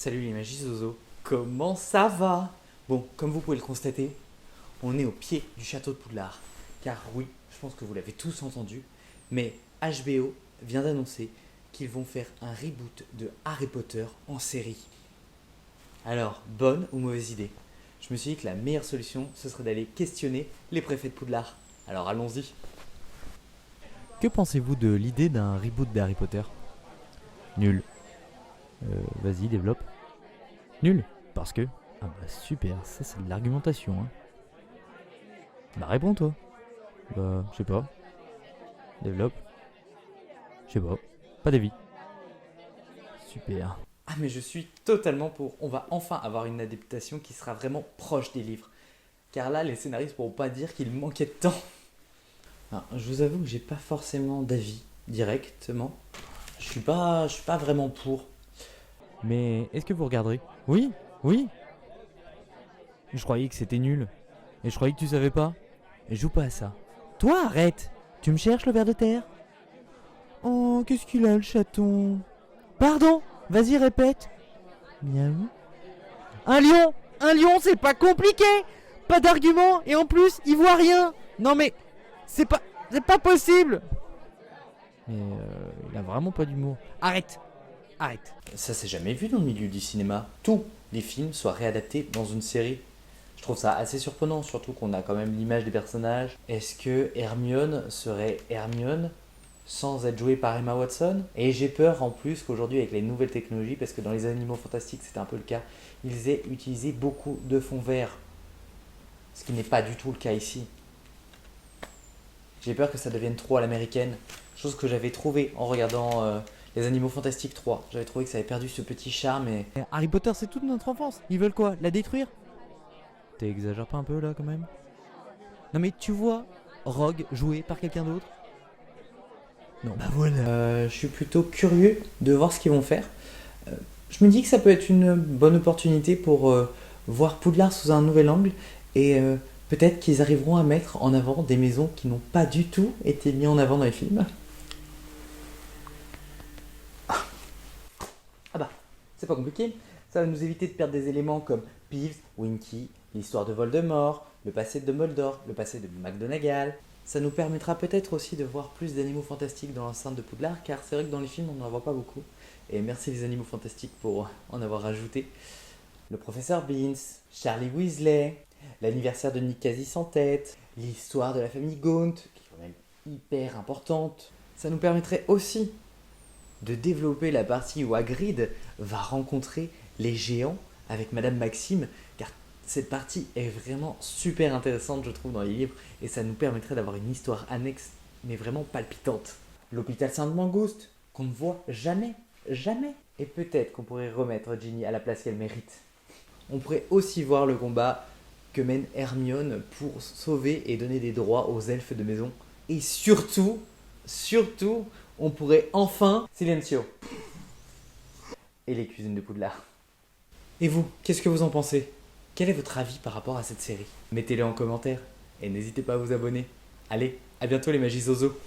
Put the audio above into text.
Salut les magis Zozo, comment ça va? Bon, comme vous pouvez le constater, on est au pied du château de Poudlard. Car oui, je pense que vous l'avez tous entendu, mais HBO vient d'annoncer qu'ils vont faire un reboot de Harry Potter en série. Alors, bonne ou mauvaise idée? Je me suis dit que la meilleure solution, ce serait d'aller questionner les préfets de Poudlard. Alors allons-y. Que pensez-vous de l'idée d'un reboot d'Harry Potter? Nul. Vas-y, développe. Nul. Parce que. Ah bah super, ça c'est de l'argumentation. Hein. Bah réponds toi. Bah, je sais pas. Développe. Je sais pas. Pas d'avis. Super. Ah mais je suis totalement pour. On va enfin avoir une adaptation qui sera vraiment proche des livres. Car là, les scénaristes pourront pas dire qu'il manquait de temps. Alors, je vous avoue que j'ai pas forcément d'avis directement. Je suis pas vraiment pour. Mais est-ce que vous regarderez? Oui. Oui. Je croyais que c'était nul. Et je croyais que tu savais pas. Et joue pas à ça. Toi, arrête. Tu me cherches le ver de terre? Oh, qu'est-ce qu'il a le chaton? Pardon. Vas-y, répète. Miaou. Un lion. Un lion, c'est pas compliqué. Pas d'argument. Et en plus, il voit rien. Non mais, c'est pas, c'est pas possible. Mais il a vraiment pas d'humour. Arrête. Arrête. Ça s'est jamais vu dans le milieu du cinéma. Tous les films soient réadaptés dans une série. Je trouve ça assez surprenant, surtout qu'on a quand même l'image des personnages. Est-ce que Hermione serait Hermione sans être jouée par Emma Watson? Et j'ai peur en plus qu'aujourd'hui avec les nouvelles technologies, parce que dans les Animaux Fantastiques c'était un peu le cas, ils aient utilisé beaucoup de fond vert. Ce qui n'est pas du tout le cas ici. J'ai peur que ça devienne trop à l'américaine. Chose que j'avais trouvé en regardant Les Animaux Fantastiques 3. J'avais trouvé que ça avait perdu ce petit charme et... Harry Potter, c'est toute notre enfance. Ils veulent quoi? La détruire? T'exagères pas un peu là quand même? Non mais tu vois Rogue joué par quelqu'un d'autre? Non. Bah voilà, je suis plutôt curieux de voir ce qu'ils vont faire. Je me dis que ça peut être une bonne opportunité pour voir Poudlard sous un nouvel angle et peut-être qu'ils arriveront à mettre en avant des maisons qui n'ont pas du tout été mises en avant dans les films. Ah bah, c'est pas compliqué. Ça va nous éviter de perdre des éléments comme Peeves, Winky, l'histoire de Voldemort, le passé de Dumbledore, le passé de McGonagall. Ça nous permettra peut-être aussi de voir plus d'animaux fantastiques dans l'enceinte de Poudlard, car c'est vrai que dans les films on n'en voit pas beaucoup. Et merci les animaux fantastiques pour en avoir rajouté. Le professeur Beans, Charlie Weasley, l'anniversaire de Nick Cazis en tête, l'histoire de la famille Gaunt, qui est quand même hyper importante. Ça nous permettrait aussi de développer la partie où Hagrid va rencontrer les géants avec Madame Maxime, car cette partie est vraiment super intéressante, je trouve, dans les livres, et ça nous permettrait d'avoir une histoire annexe, mais vraiment palpitante. L'hôpital Sainte-Mangouste, qu'on ne voit jamais, jamais. Et peut-être qu'on pourrait remettre Ginny à la place qu'elle mérite. On pourrait aussi voir le combat que mène Hermione pour sauver et donner des droits aux elfes de maison. Et surtout, on pourrait enfin... Silencio. Et les cuisines de Poudlard. Et vous, qu'est-ce que vous en pensez? Quel est votre avis par rapport à cette série? Mettez-le en commentaire et n'hésitez pas à vous abonner. Allez, à bientôt les magis Zozo.